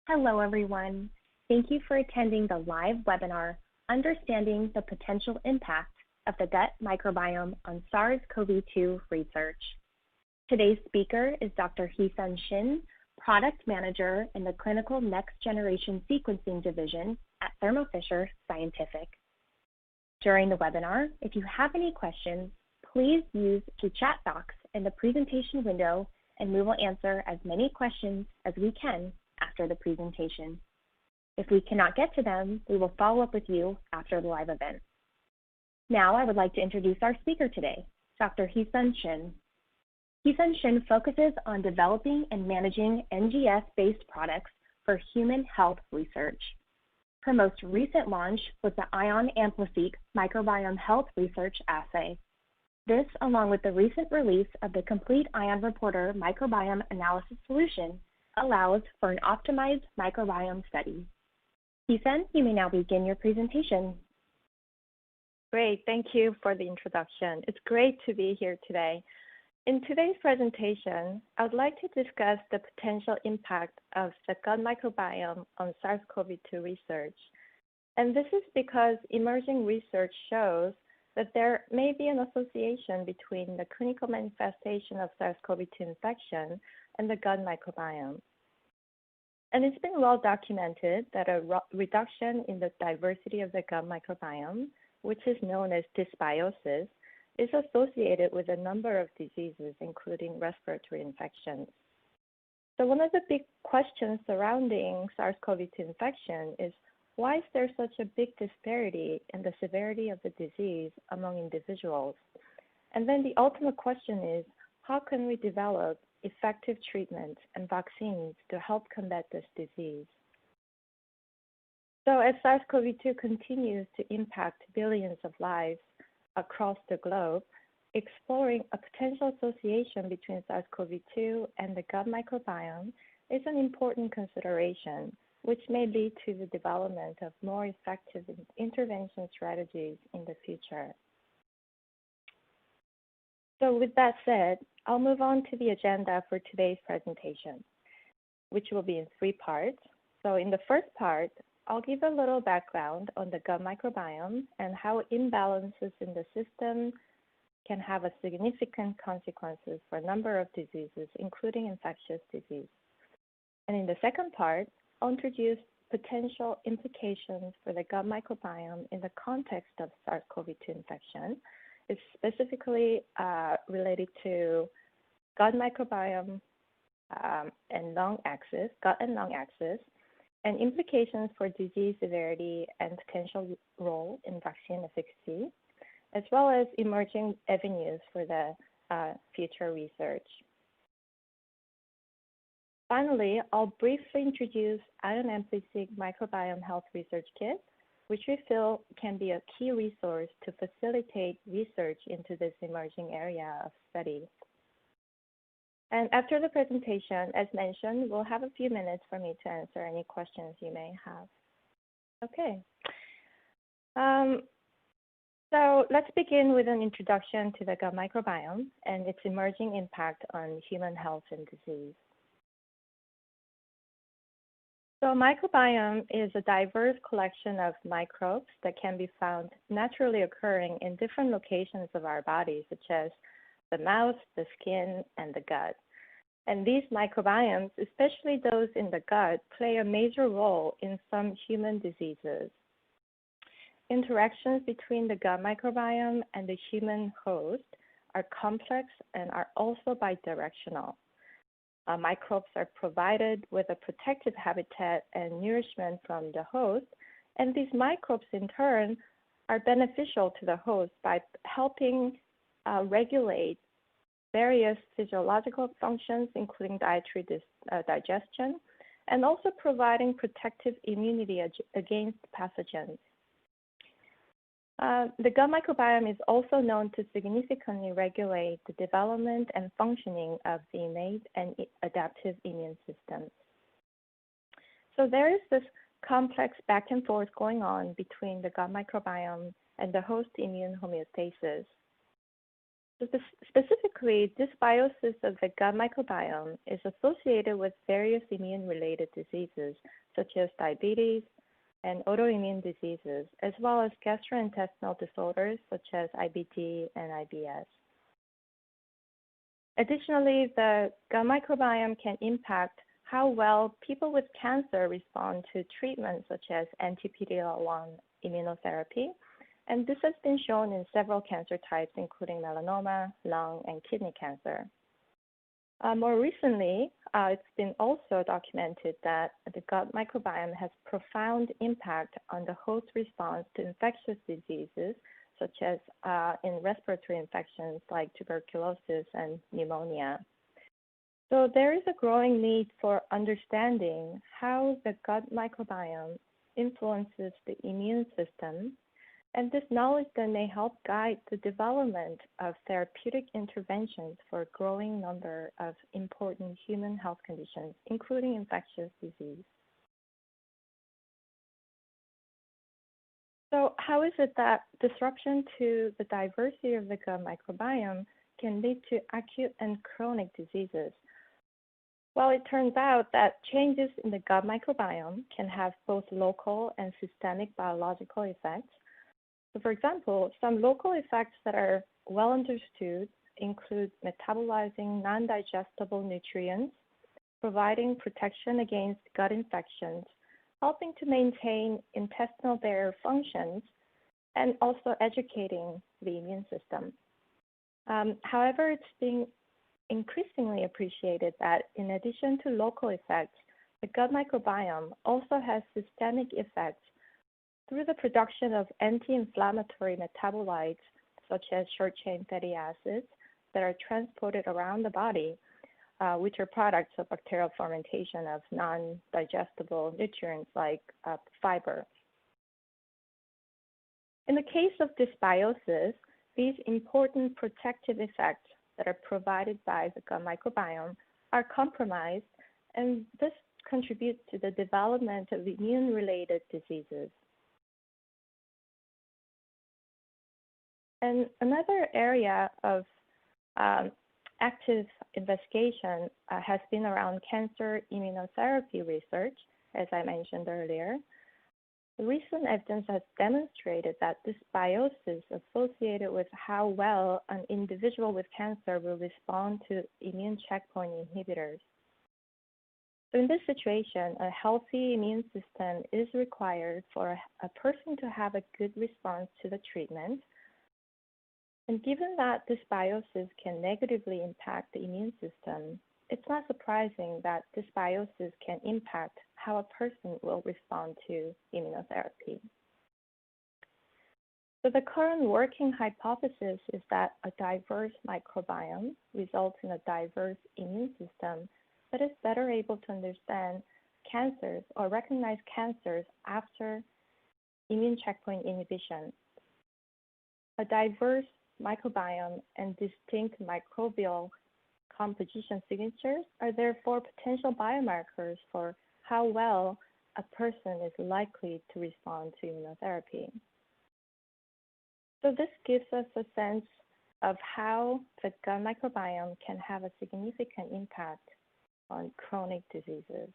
Hello, everyone. Thank you for attending the live webinar, Understanding the Potential Impact of the Gut Microbiome on SARS-CoV-2 Research. Today's speaker is Dr. Hee-Sun Shin, Product Manager in the Clinical Next Generation Sequencing Division at Thermo Fisher Scientific. During the webinar, if you have any questions, please use the chat box in the presentation window and we will answer as many questions as we can after the presentation. If we cannot get to them, we will follow up with you after the live event. Now I would like to introduce our speaker today, Dr. Hee-Sun Shin. Hee-Sun Shin focuses on developing and managing NGS-based products for human health research. Her most recent launch was the Ion AmpliSeq Microbiome Health Research Assay. This, along with the recent release of the Complete Ion Reporter Microbiome Analysis Solution, allows for an optimized microbiome study. Hee-Sun, you may now begin your presentation. Great, thank you for the introduction. It's great to be here today. In today's presentation, I would like to discuss the potential impact of the gut microbiome on SARS-CoV-2 research. And this is because emerging research shows that there may be an association between the clinical manifestation of SARS-CoV-2 infection and the gut microbiome. And it's been well documented that a reduction in the diversity of the gut microbiome, which is known as dysbiosis, is associated with a number of diseases, including respiratory infections. So one of the big questions surrounding SARS-CoV-2 infection is, why is there such a big disparity in the severity of the disease among individuals? And then the ultimate question is, how can we develop effective treatments and vaccines to help combat this disease? So as SARS-CoV-2 continues to impact billions of lives across the globe, exploring a potential association between SARS-CoV-2 and the gut microbiome is an important consideration, which may lead to the development of more effective intervention strategies in the future. So with that said, I'll move on to the agenda for today's presentation, which will be in 3 parts. So in the first part, I'll give a little background on the gut microbiome and how imbalances in the system can have a significant consequences for a number of diseases, including infectious disease. And in the second part, I'll introduce potential implications for the gut microbiome in the context of SARS-CoV-2 infection. It's specifically related to gut microbiome and lung axis, gut and lung axis, and implications for disease severity and potential role in vaccine efficacy, as well as emerging avenues for the future research. Finally, I'll briefly introduce Ion AmpliSeq Microbiome Health Research Kit, which we feel can be a key resource to facilitate research into this emerging area of study. And after the presentation, as mentioned, we'll have a few minutes for me to answer any questions you may have. Okay. So let's begin with an introduction to the gut microbiome and its emerging impact on human health and disease. So a microbiome is a diverse collection of microbes that can be found naturally occurring in different locations of our body, such as the mouth, the skin, and the gut. And these microbiomes, especially those in the gut, play a major role in some human diseases. Interactions between the gut microbiome and the human host are complex and are also bidirectional. Microbes are provided with a protective habitat and nourishment from the host, and these microbes in turn are beneficial to the host by helping regulate various physiological functions, including dietary digestion, and also providing protective immunity against pathogens. The gut microbiome is also known to significantly regulate the development and functioning of the innate and adaptive immune systems. So there is this complex back and forth going on between the gut microbiome and the host immune homeostasis. So specifically, dysbiosis of the gut microbiome is associated with various immune-related diseases, such as diabetes and autoimmune diseases, as well as gastrointestinal disorders, such as IBD and IBS. Additionally, the gut microbiome can impact how well people with cancer respond to treatments such as anti-PD-L1 immunotherapy, and this has been shown in several cancer types, including melanoma, lung, and kidney cancer. More recently, it's been also documented that the gut microbiome has profound impact on the host response to infectious diseases, such as in respiratory infections like tuberculosis and pneumonia. So there is a growing need for understanding how the gut microbiome influences the immune system, and this knowledge then may help guide the development of therapeutic interventions for a growing number of important human health conditions, including infectious disease. So how is it that disruption to the diversity of the gut microbiome can lead to acute and chronic diseases? Well, it turns out that changes in the gut microbiome can have both local and systemic biological effects. So for example, some local effects that are well understood include metabolizing non-digestible nutrients, providing protection against gut infections, helping to maintain intestinal barrier functions, and also educating the immune system. However, it's being increasingly appreciated that in addition to local effects, the gut microbiome also has systemic effects through the production of anti-inflammatory metabolites, such as short-chain fatty acids, that are transported around the body, which are products of bacterial fermentation of non-digestible nutrients like fiber. In the case of dysbiosis, these important protective effects that are provided by the gut microbiome are compromised, and this contributes to the development of immune-related diseases. And another area of active investigation has been around cancer immunotherapy research, as I mentioned earlier. Recent evidence has demonstrated that dysbiosis associated with how well an individual with cancer will respond to immune checkpoint inhibitors. So in this situation, a healthy immune system is required for a person to have a good response to the treatment. And given that dysbiosis can negatively impact the immune system, it's not surprising that dysbiosis can impact how a person will respond to immunotherapy. So the current working hypothesis is that a diverse microbiome results in a diverse immune system that is better able to understand cancers or recognize cancers after immune checkpoint inhibition. A diverse microbiome and distinct microbial composition signatures are therefore potential biomarkers for how well a person is likely to respond to immunotherapy. So this gives us a sense of how the gut microbiome can have a significant impact on chronic diseases.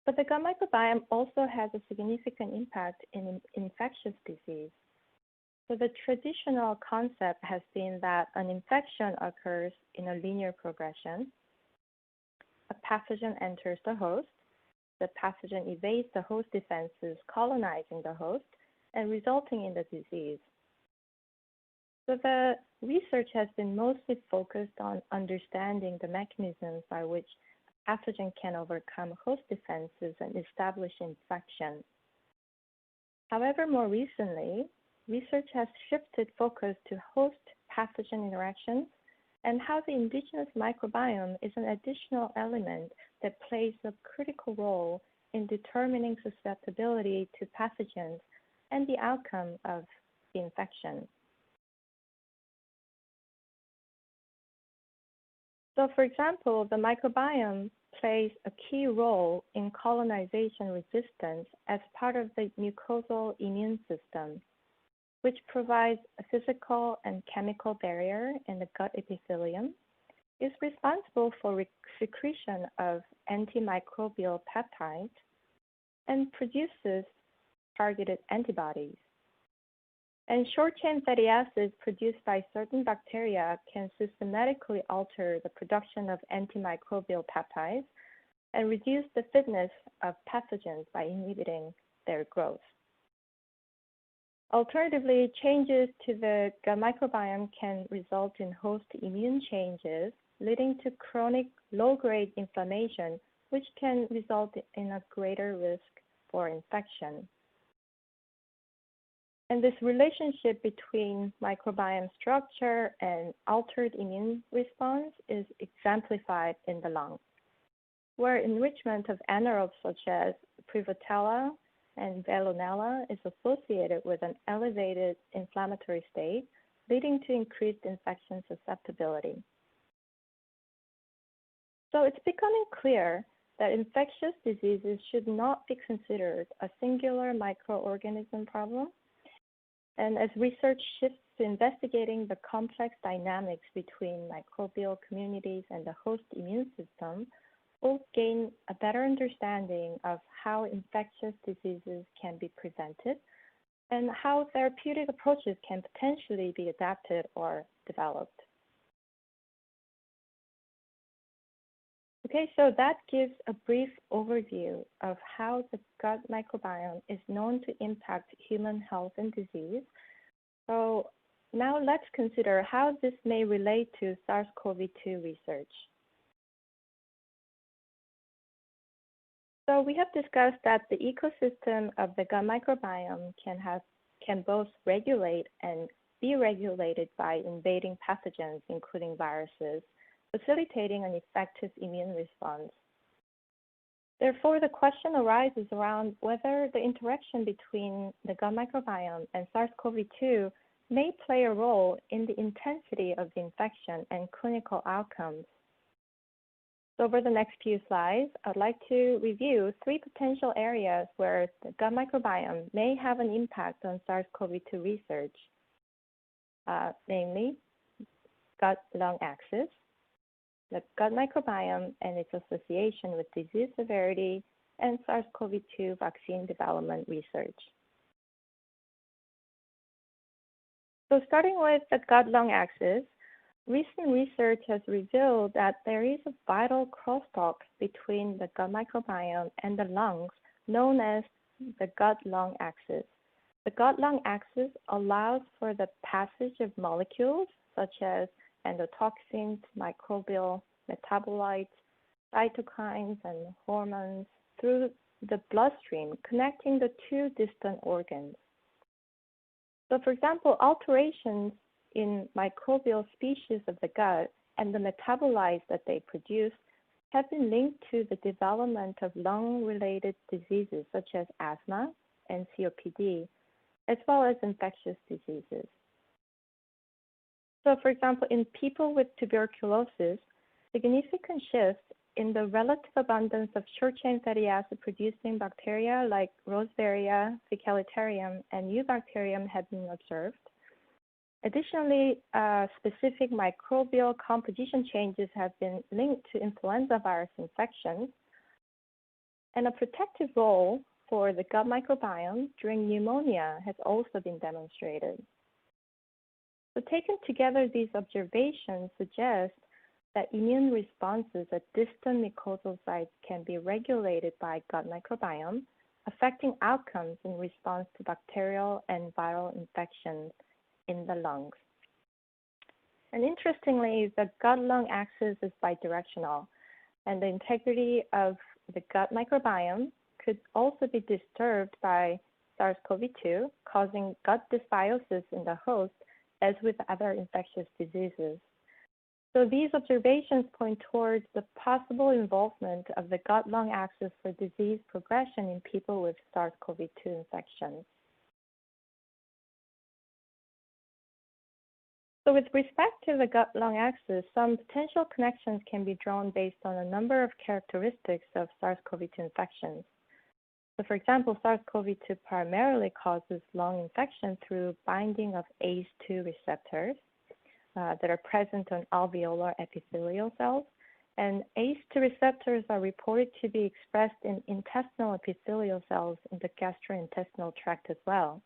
But the gut microbiome also has a significant impact in infectious disease. So the traditional concept has been that an infection occurs in a linear progression. A pathogen enters the host. The pathogen evades the host defenses, colonizing the host, and resulting in the disease. So the research has been mostly focused on understanding the mechanisms by which a pathogen can overcome host defenses and establish infection. However, more recently, research has shifted focus to host-pathogen interactions and how the indigenous microbiome is an additional element that plays a critical role in determining susceptibility to pathogens and the outcome of the infection. So, for example, the microbiome plays a key role in colonization resistance as part of the mucosal immune system, which provides a physical and chemical barrier in the gut epithelium, is responsible for secretion of antimicrobial peptides and produces targeted antibodies. And short-chain fatty acids produced by certain bacteria can systematically alter the production of antimicrobial peptides and reduce the fitness of pathogens by inhibiting their growth. Alternatively, changes to the gut microbiome can result in host immune changes, leading to chronic low-grade inflammation, which can result in a greater risk for infection. And this relationship between microbiome structure and altered immune response is exemplified in the lung, where enrichment of anaerobes such as Prevotella and Veillonella is associated with an elevated inflammatory state, leading to increased infection susceptibility. So it's becoming clear that infectious diseases should not be considered a singular microorganism problem. And as research shifts to investigating the complex dynamics between microbial communities and the host immune system, we'll gain a better understanding of how infectious diseases can be prevented and how therapeutic approaches can potentially be adapted or developed. Okay, so that gives a brief overview of how the gut microbiome is known to impact human health and disease. So now let's consider how this may relate to SARS-CoV-2 research. So we have discussed that the ecosystem of the gut microbiome can both regulate and be regulated by invading pathogens, including viruses, facilitating an effective immune response. Therefore, the question arises around whether the interaction between the gut microbiome and SARS-CoV-2 may play a role in the intensity of the infection and clinical outcomes. So over the next few slides, I'd like to review 3 potential areas where the gut microbiome may have an impact on SARS-CoV-2 research, namely gut-lung axis, the gut microbiome and its association with disease severity, and SARS-CoV-2 vaccine development research. So starting with the gut-lung axis, recent research has revealed that there is a vital crosstalk between the gut microbiome and the lungs known as the gut-lung axis. The gut-lung axis allows for the passage of molecules such as endotoxins, microbial metabolites, cytokines, and hormones through the bloodstream, connecting the 2 distant organs. So for example, alterations in microbial species of the gut and the metabolites that they produce have been linked to the development of lung-related diseases such as asthma and COPD, as well as infectious diseases. So for example, in people with tuberculosis, significant shifts in the relative abundance of short-chain fatty acid producing bacteria like Roseveria, Faecalitarium, and Eubacterium have been observed. Additionally, specific microbial composition changes have been linked to influenza virus infections, and a protective role for the gut microbiome during pneumonia has also been demonstrated. So taken together, these observations suggest that immune responses at distant mucosal sites can be regulated by gut microbiome, affecting outcomes in response to bacterial and viral infections in the lungs. And interestingly, the gut-lung axis is bidirectional, and the integrity of the gut microbiome could also be disturbed by SARS-CoV-2, causing gut dysbiosis in the host, as with other infectious diseases. So these observations point towards the possible involvement of the gut-lung axis for disease progression in people with SARS-CoV-2 infections. So with respect to the gut-lung axis, some potential connections can be drawn based on a number of characteristics of SARS-CoV-2 infections. So for example, SARS-CoV-2 primarily causes lung infection through binding of ACE2 receptors that are present on alveolar epithelial cells. And ACE2 receptors are reported to be expressed in intestinal epithelial cells in the gastrointestinal tract as well.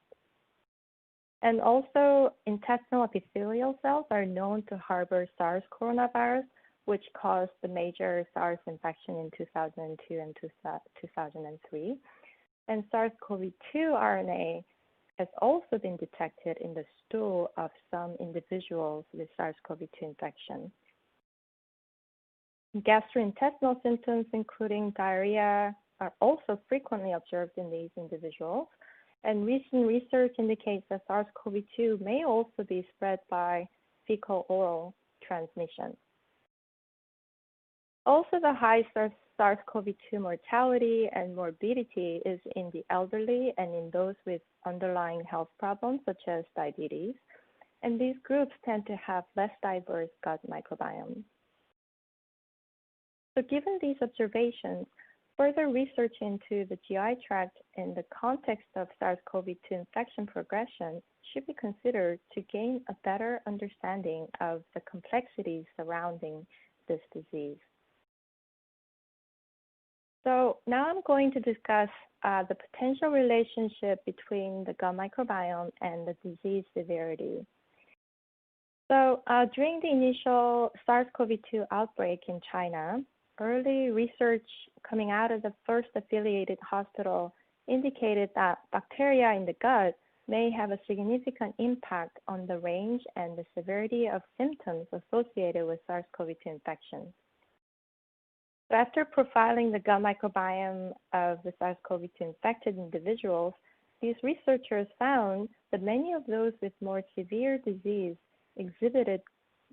And also, intestinal epithelial cells are known to harbor SARS coronavirus, which caused the major SARS infection in 2002 and 2003. And SARS-CoV-2 RNA has also been detected in the stool of some individuals with SARS-CoV-2 infection. Gastrointestinal symptoms, including diarrhea, are also frequently observed in these individuals. And recent research indicates that SARS-CoV-2 may also be spread by fecal-oral transmission. Also, the high SARS-CoV-2 mortality and morbidity is in the elderly and in those with underlying health problems such as diabetes. And these groups tend to have less diverse gut microbiome. So given these observations, further research into the GI tract in the context of SARS-CoV-2 infection progression should be considered to gain a better understanding of the complexities surrounding this disease. So now I'm going to discuss the potential relationship between the gut microbiome and the disease severity. So during the initial SARS-CoV-2 outbreak in China, early research coming out of the first affiliated hospital indicated that bacteria in the gut may have a significant impact on the range and the severity of symptoms associated with SARS-CoV-2 infection. So after profiling the gut microbiome of the SARS-CoV-2 infected individuals, these researchers found that many of those with more severe disease exhibited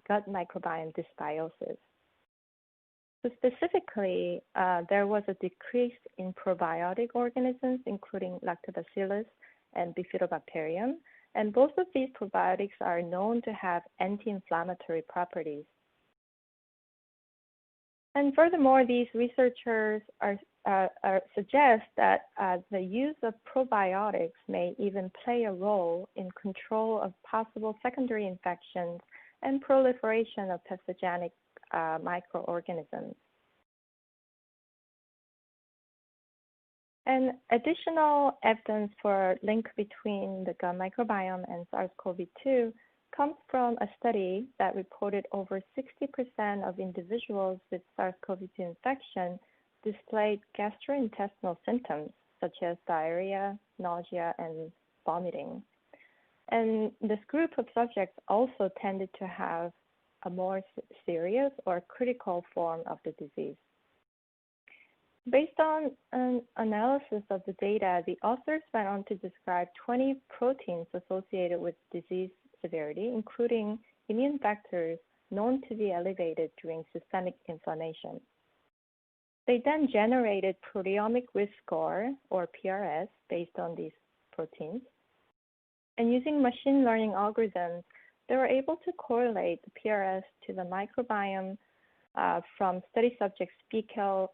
gut microbiome dysbiosis. So specifically, there was a decrease in probiotic organisms, including lactobacillus and bifidobacterium, and both of these probiotics are known to have anti-inflammatory properties. And furthermore, these researchers suggest that the use of probiotics may even play a role in control of possible secondary infections and proliferation of pathogenic microorganisms. And additional evidence for link between the gut microbiome and SARS-CoV-2 comes from a study that reported over 60% of individuals with SARS-CoV-2 infection displayed gastrointestinal symptoms such as diarrhea, nausea, and vomiting. And this group of subjects also tended to have a more serious or critical form of the disease. Based on an analysis of the data, the authors went on to describe 20 proteins associated with disease severity, including immune factors known to be elevated during systemic inflammation. They then generated proteomic risk score, or PRS, based on these proteins. And using machine learning algorithms, they were able to correlate the PRS to the microbiome from study subjects' fecal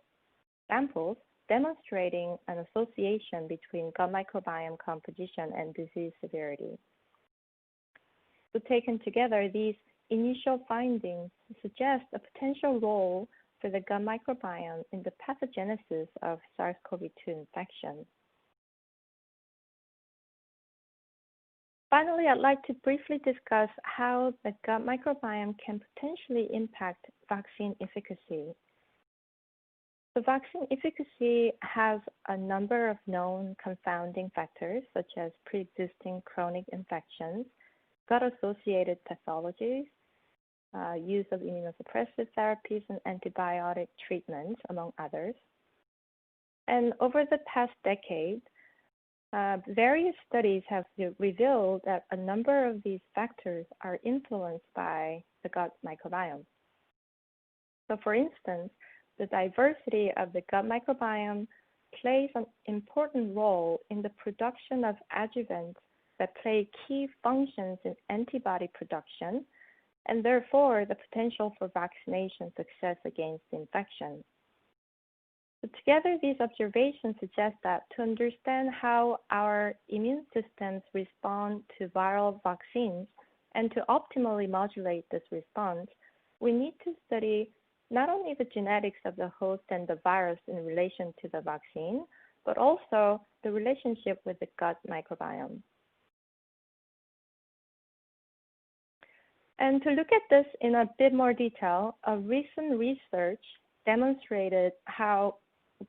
samples, demonstrating an association between gut microbiome composition and disease severity. So taken together, these initial findings suggest a potential role for the gut microbiome in the pathogenesis of SARS-CoV-2 infection. Finally, I'd like to briefly discuss how the gut microbiome can potentially impact vaccine efficacy. The vaccine efficacy has a number of known confounding factors, such as pre-existing chronic infections, gut-associated pathologies, use of immunosuppressive therapies and antibiotic treatments, among others. And over the past decade, various studies have revealed that a number of these factors are influenced by the gut microbiome. So for instance, the diversity of the gut microbiome plays an important role in the production of adjuvants that play key functions in antibody production, and therefore the potential for vaccination success against infection. So together, these observations suggest that to understand how our immune systems respond to viral vaccines and to optimally modulate this response, we need to study not only the genetics of the host and the virus in relation to the vaccine, but also the relationship with the gut microbiome. And to look at this in a bit more detail, a recent research demonstrated how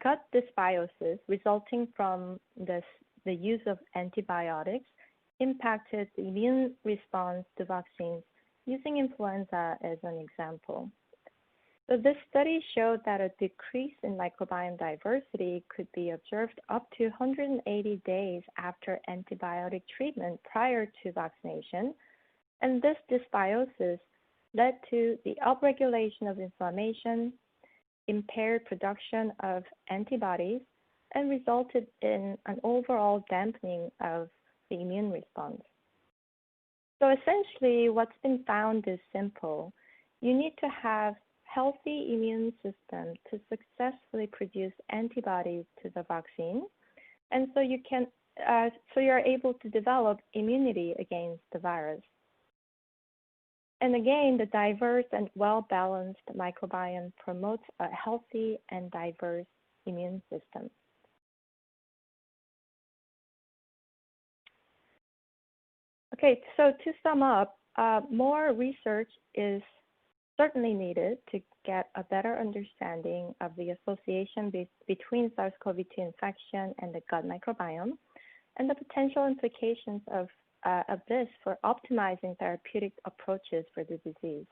gut dysbiosis resulting from the use of antibiotics impacted the immune response to vaccines, using influenza as an example. So this study showed that a decrease in microbiome diversity could be observed up to 180 days after antibiotic treatment prior to vaccination, and this dysbiosis led to the upregulation of inflammation, impaired production of antibodies, and resulted in an overall dampening of the immune response. So essentially, what's been found is simple. You need to have healthy immune system to successfully produce antibodies to the vaccine, and so you're able to develop immunity against the virus. And again, the diverse and well-balanced microbiome promotes a healthy and diverse immune system. Okay, so to sum up, more research is certainly needed to get a better understanding of the association between SARS-CoV-2 infection and the gut microbiome, and the potential implications of this for optimizing therapeutic approaches for the disease.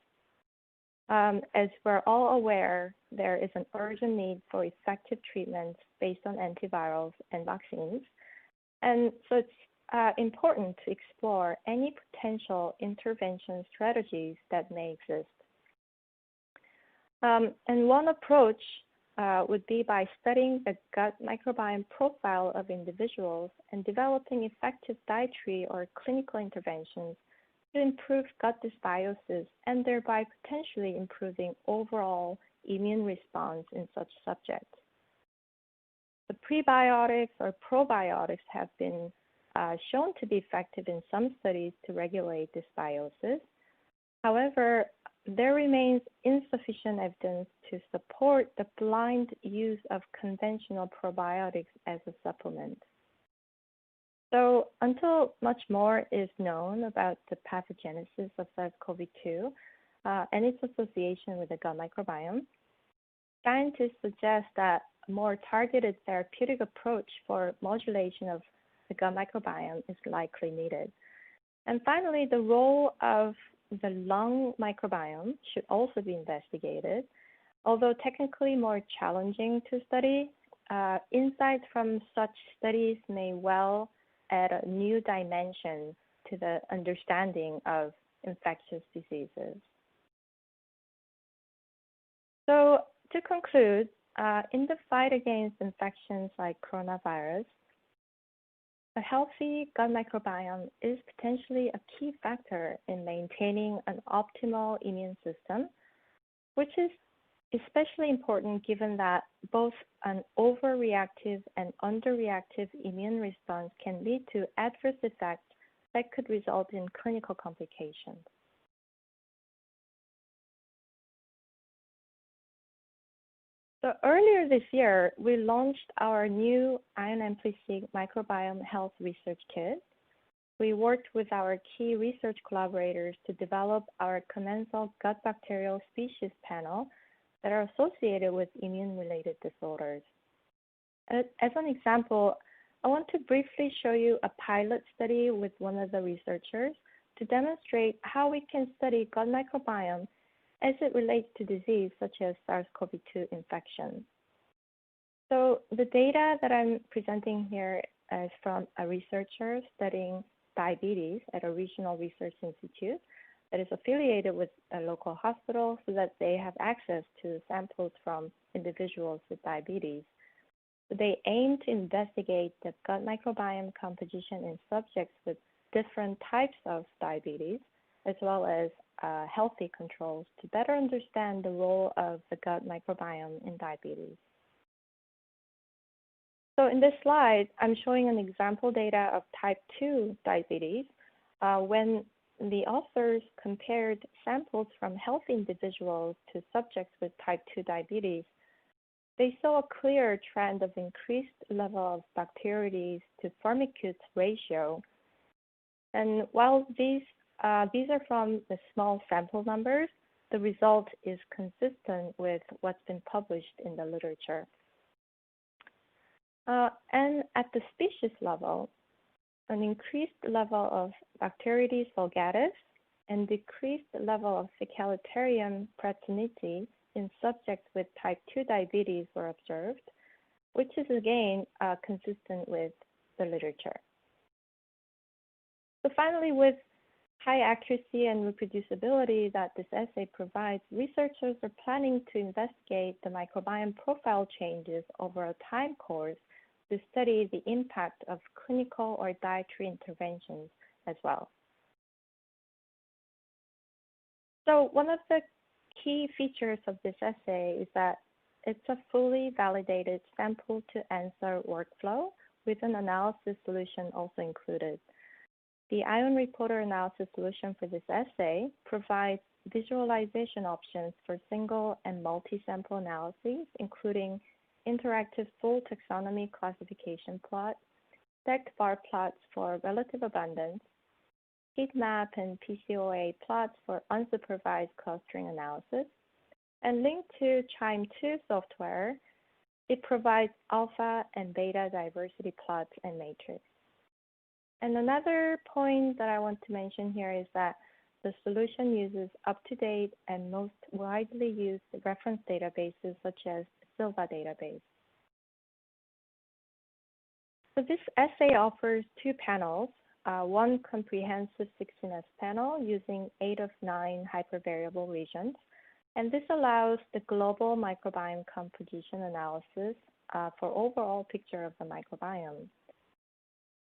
As we're all aware, there is an urgent need for effective treatments based on antivirals and vaccines. And so it's important to explore any potential intervention strategies that may exist. And one approach would be by studying the gut microbiome profile of individuals and developing effective dietary or clinical interventions to improve gut dysbiosis and thereby potentially improving overall immune response in such subjects. The prebiotics or probiotics have been shown to be effective in some studies to regulate dysbiosis. However, there remains insufficient evidence to support the blind use of conventional probiotics as a supplement. So until much more is known about the pathogenesis of SARS-CoV-2 and its association with the gut microbiome, scientists suggest that a more targeted therapeutic approach for modulation of the gut microbiome is likely needed. And finally, the role of the lung microbiome should also be investigated. Although technically more challenging to study, insights from such studies may well add a new dimension to the understanding of infectious diseases. So to conclude, in the fight against infections like coronavirus, a healthy gut microbiome is potentially a key factor in maintaining an optimal immune system, which is especially important given that both an overreactive and underreactive immune response can lead to adverse effects that could result in clinical complications. So earlier this year, we launched our new Ion Amplific Microbiome Health Research Kit. We worked with our key research collaborators to develop our commensal gut bacterial species panel that are associated with immune-related disorders. As an example, I want to briefly show you a pilot study with one of the researchers to demonstrate how we can study gut microbiome as it relates to disease such as SARS-CoV-2 infection. So the data that I'm presenting here is from a researcher studying diabetes at a regional research institute that is affiliated with a local hospital so that they have access to samples from individuals with diabetes. So they aim to investigate the gut microbiome composition in subjects with different types of diabetes, as well as healthy controls to better understand the role of the gut microbiome in diabetes. So in this slide, I'm showing an example data of type 2 diabetes when the authors compared samples from healthy individuals to subjects with type 2 diabetes. They saw a clear trend of increased level of Bacteroides to Firmicutes ratio. And while these are from the small sample numbers, the result is consistent with what's been published in the literature. And at the species level, an increased level of Bacteroides vulgaris and decreased level of Faecalitarium praetoniti in subjects with type 2 diabetes were observed, which is again consistent with the literature. So finally, with high accuracy and reproducibility that this assay provides, researchers are planning to investigate the microbiome profile changes over a time course to study the impact of clinical or dietary interventions as well. So one of the key features of this assay is that it's a fully validated sample to answer workflow with an analysis solution also included. The ion reporter analysis solution for this assay provides visualization options for single and multi-sample analyses, including interactive full taxonomy classification plot, stacked bar plots for relative abundance, heat map and PCOA plots for unsupervised clustering analysis, and linked to QIIME2 software, it provides alpha and beta diversity plots and matrix. And another point that I want to mention here is that the solution uses up-to-date and most widely used reference databases such as Silva database. So this assay offers two panels, one comprehensive 16S panel using 8 of 9 hypervariable regions. And this allows the global microbiome composition analysis for overall picture of the microbiome.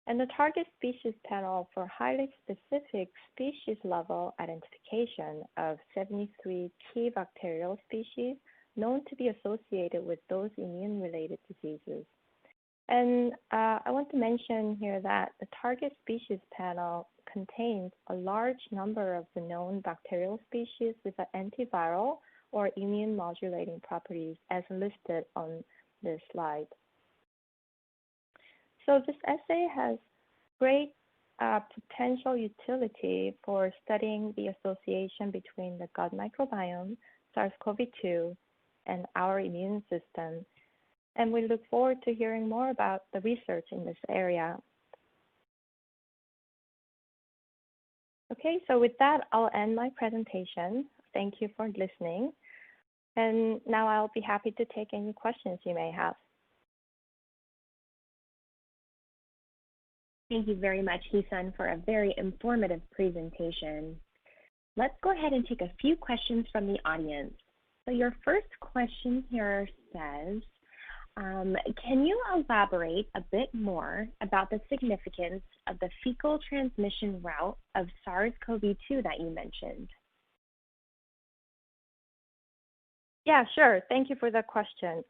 And the target species panel for highly specific species level identification of 73 key bacterial species known to be associated with those immune-related diseases. And I want to mention here that the target species panel contains a large number of the known bacterial species with an antiviral or immune modulating properties as listed on this slide. So this assay has great potential utility for studying the association between the gut microbiome, SARS-CoV-2, and our immune system. And we look forward to hearing more about the research in this area. Okay, so with that, I'll end my presentation. Thank you for listening. And now I'll be happy to take any questions you may have. Thank you very much, Hee-sun, for a very informative presentation. Let's go ahead and take a few questions from the audience. So your first question here says, can you elaborate a bit more about the significance of the fecal transmission route of SARS-CoV-2 that you mentioned? Yeah, sure. Thank you for the question.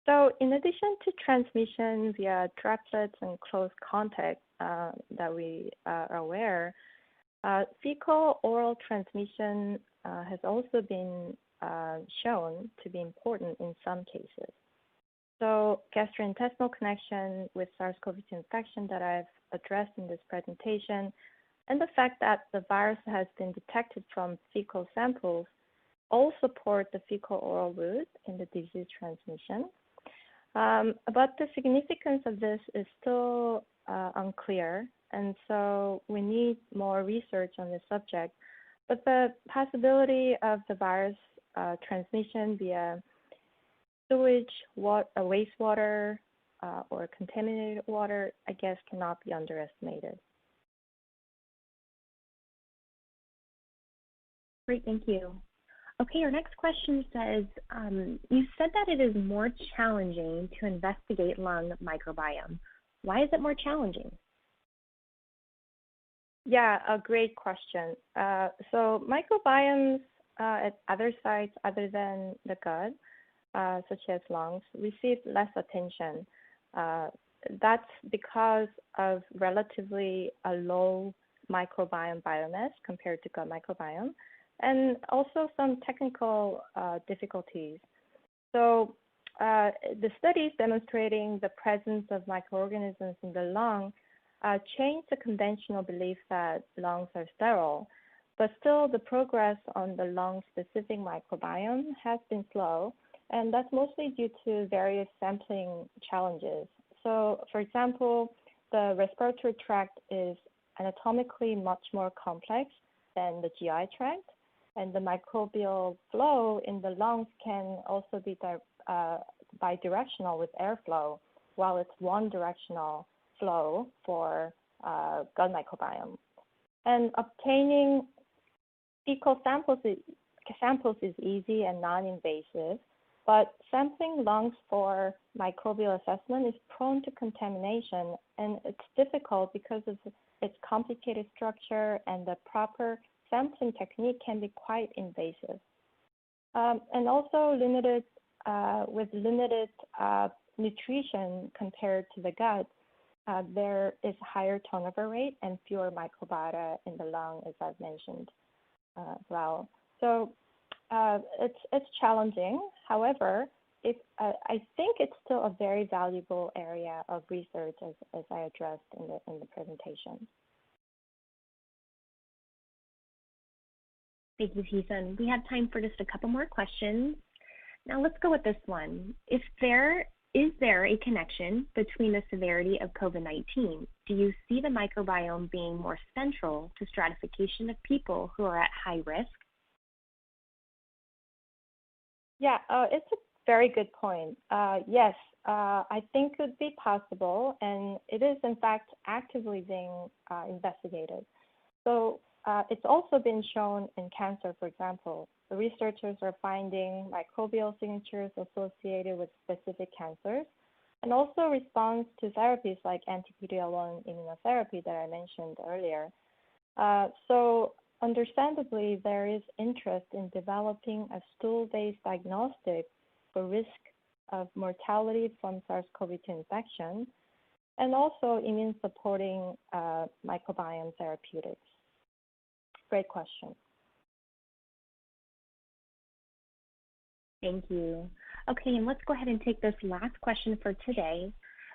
So in addition to transmission via droplets and close contact that we are aware, fecal oral transmission has also been shown to be important in some cases. So gastrointestinal connection with SARS-CoV-2 infection that I've addressed in this presentation, and the fact that the virus has been detected from fecal samples all support the fecal oral route in the disease transmission. But the significance of this is still unclear, and so we need more research on this subject. But the possibility of the virus transmission via sewage, wastewater, or contaminated water, I guess, cannot be underestimated. Great, thank you. Okay, our next question says, you said that it is more challenging to investigate lung microbiome. Why is it more challenging? Yeah, a great question. So microbiomes at other sites other than the gut such as lungs, receive less attention. That's because of relatively a low microbiome biomass compared to gut microbiome, and also some technical difficulties. So the studies demonstrating the presence of microorganisms in the lung changed the conventional belief that lungs are sterile, but still the progress on the lung-specific microbiome has been slow, and that's mostly due to various sampling challenges. So, for example, the respiratory tract is anatomically much more complex than the GI tract, and the microbial flow in the lungs can also be bidirectional with airflow, while it's one directional flow for gut microbiome. And obtaining fecal samples is easy and non-invasive, but sampling lungs for microbial assessment is prone to contamination, and it's difficult because of its complicated structure, and the proper sampling technique can be quite invasive. And also with limited nutrition compared to the gut, there is higher turnover rate and fewer microbiota in the lung, as I've mentioned as well. So it's challenging. However, I think it's still a very valuable area of research, as I addressed in the presentation. Thank you, Hee-sun. We have time for just a couple more questions. Now let's go with this one. Is there a connection between the severity of COVID-19? Do you see the microbiome being more central to stratification of people who are at high risk? Yeah, it's a very good point. Yes, I think it would be possible, and it is in fact actively being investigated. So it's also been shown in cancer, for example. The researchers are finding microbial signatures associated with specific cancers, and also response to therapies like anti-PD-L1 immunotherapy that I mentioned earlier. So understandably, there is interest in developing a stool-based diagnostic for risk of mortality from SARS-CoV-2 infection, and also immune-supporting microbiome therapeutics. Great question. Thank you. Okay, and let's go ahead and take this last question for today.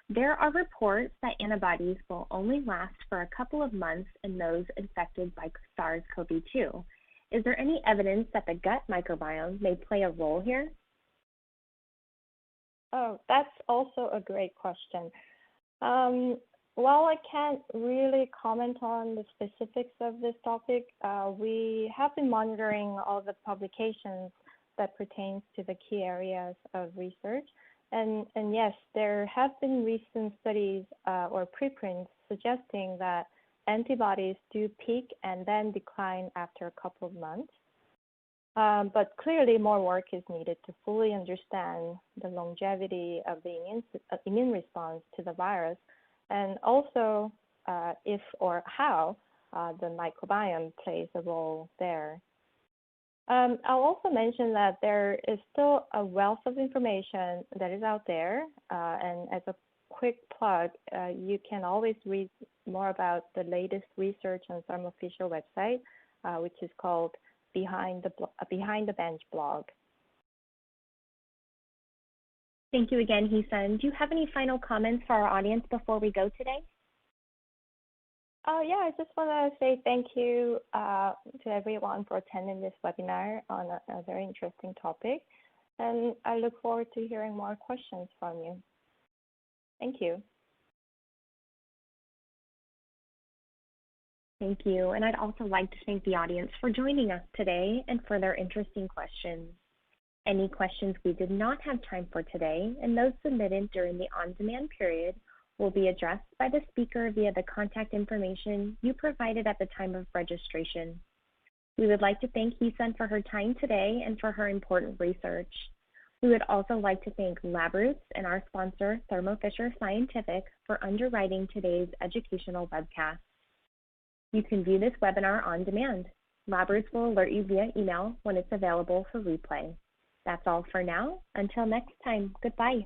There are reports that antibodies will only last for a couple of months in those infected by SARS-CoV-2. Is there any evidence that the gut microbiome may play a role here? Oh, that's also a great question. While I can't really comment on the specifics of this topic, we have been monitoring all the publications that pertains to the key areas of research. And yes, there have been recent studies or preprints suggesting that antibodies do peak and then decline after a couple of months. But clearly more work is needed to fully understand the longevity of the immune response to the virus, and also if or how the microbiome plays a role there. I'll also mention that there is still a wealth of information that is out there, and as a quick plug, you can always read more about the latest research on some official website, which is called Behind the Bench blog. Thank you again, Hee-sun. Do you have any final comments for our audience before we go today? Yeah, I just want to say thank you to everyone for attending this webinar on a very interesting topic. And I look forward to hearing more questions from you. Thank you. Thank you. And I'd also like to thank the audience for joining us today and for their interesting questions. Any questions we did not have time for today, and those submitted during the on-demand period, will be addressed by the speaker via the contact information you provided at the time of registration. We would like to thank Hee-sun for her time today and for her important research. We would also like to thank LabRoots and our sponsor, Thermo Fisher Scientific, for underwriting today's educational webcast. You can view this webinar on demand. LabRoots will alert you via email when it's available for replay. That's all for now. Until next time, goodbye.